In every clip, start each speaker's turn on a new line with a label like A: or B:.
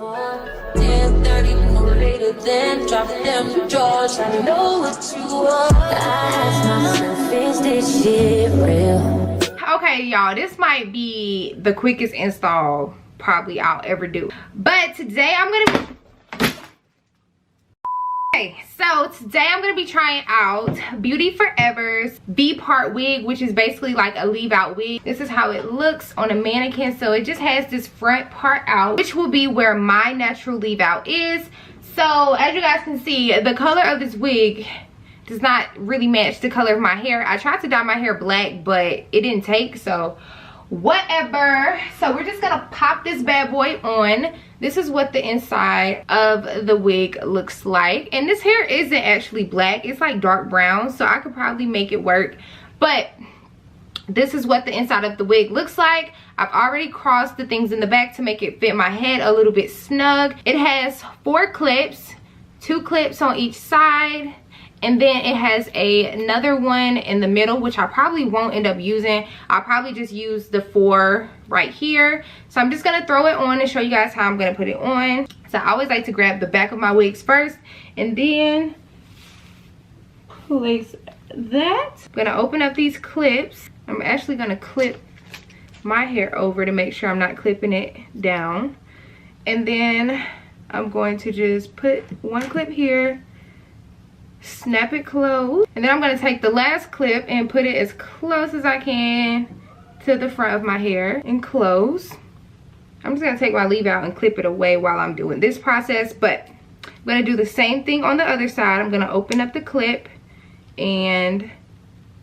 A: 10:30, no later than drop them drawers. I know what you want. I ask myself, is this shit real?
B: Okay, y'all, this might be the quickest install probably I'll ever do. But today I'm gonna be... Okay, so today I'm gonna be trying out Beauty Forever's V-part wig, which is basically like a leave-out wig. This is how it looks on a mannequin. So it just has this front part out, which will be where my natural leave-out is. So as you guys can see, the color of this wig does not really match the color of my hair. I tried to dye my hair black, but it didn't take, so whatever. So we're just gonna pop this bad boy on. This is what the inside of the wig looks like, and this hair isn't actually black, it's like dark brown, so I could probably make it work. But this is what the inside of the wig looks like. I've already crossed the things in the back to make it fit my head a little bit snug. It has 4 clips, 2 clips on each side, and then it has another one in the middle, which I probably won't end up using. I'll probably just use the 4 right here. So I'm just gonna throw it on and show you guys how I'm gonna put it on. So I always like to grab the back of my wigs first and then place that. I'm gonna open up these clips. I'm actually gonna clip my hair over to make sure I'm not clipping it down. And then I'm going to just put 1 clip here, snap it closed, and then I'm going to take the last clip and put it as close as I can to the front of my hair and close. I'm just going to take my leave out and clip it away while I'm doing this process, but I'm going to do the same thing on the other side. I'm going to open up the clip and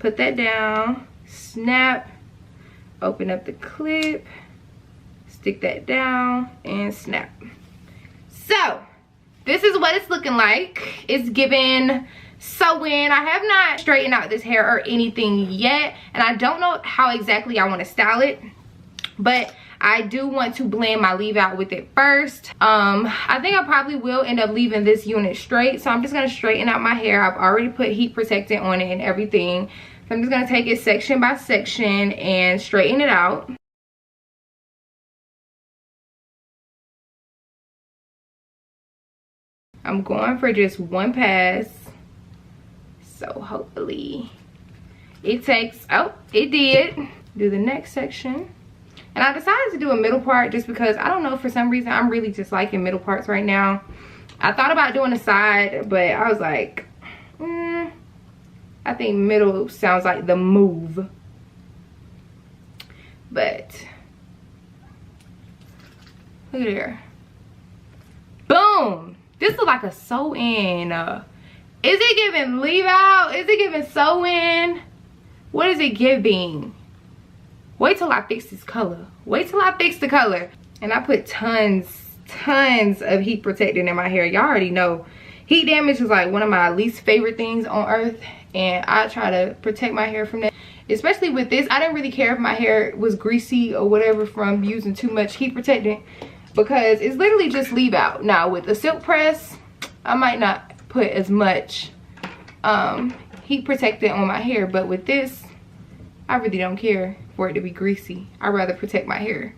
B: put that down, snap, open up the clip, stick that down, and snap. So this is what it's looking like. It's giving sew-in. I have not straightened out this hair or anything yet, and I don't know how exactly I want to style it, but I do want to blend my leave out with it first. I think I probably will end up leaving this unit straight, so I'm just going to straighten out my hair. I've already put heat protectant on it and everything, so I'm just going to take it section by section and straighten it out. I'm going for just 1 pass, so hopefully it takes, oh, it did. Do the next section, and I decided to do a middle part just because I don't know, for some reason I'm really just liking middle parts right now. I thought about doing a side, but I was like, I think middle sounds like the move. But look at there, boom. This looks like a sew-in. Is it giving leave out? Is it giving sew-in? What is it giving? Wait till I fix this color. Wait till I fix the color. And I put tons of heat protectant in my hair. Y'all already know heat damage is like one of my least favorite things on earth, and I try to protect my hair from that. Especially with this, I didn't really care if my hair was greasy or whatever from using too much heat protectant, because it's literally just leave out. Now with the silk press, I might not put as much heat protectant on my hair, but with this, I really don't care for it to be greasy. I'd rather protect my hair.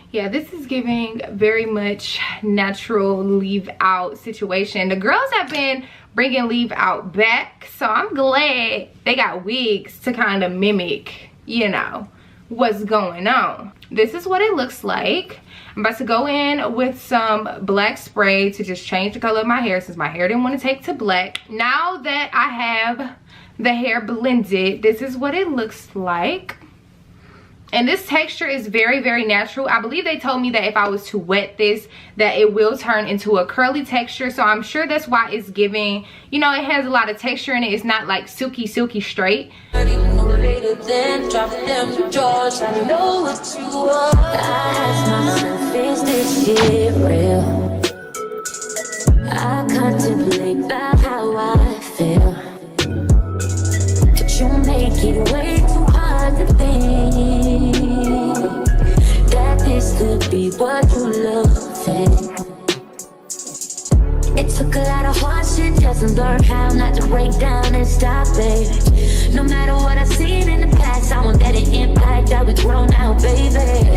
B: Yeah, this is giving very much natural leave out situation. The girls have been bringing leave out back, so I'm glad they got wigs to kind of mimic, you know, what's going on. This is what it looks like. I'm about to go in with some black spray to just change the color of my hair, since my hair didn't want to take to black. Now that I have the hair blended, this is what it looks like. And this texture is very, very natural. I believe they told me that if I was to wet this, that it will turn into a curly texture. So I'm sure that's why it's giving, you know, it has a lot of texture in it. It's not like silky straight.
A: I know what you want. I ask myself, is this shit real? I contemplate about how I feel, but you make it way too hard to think that this could be what you love. It took a lot of hard shit just to learn how not to break down and stop, baby. No matter what I've seen in the past, I want that it impact that we grow now, baby.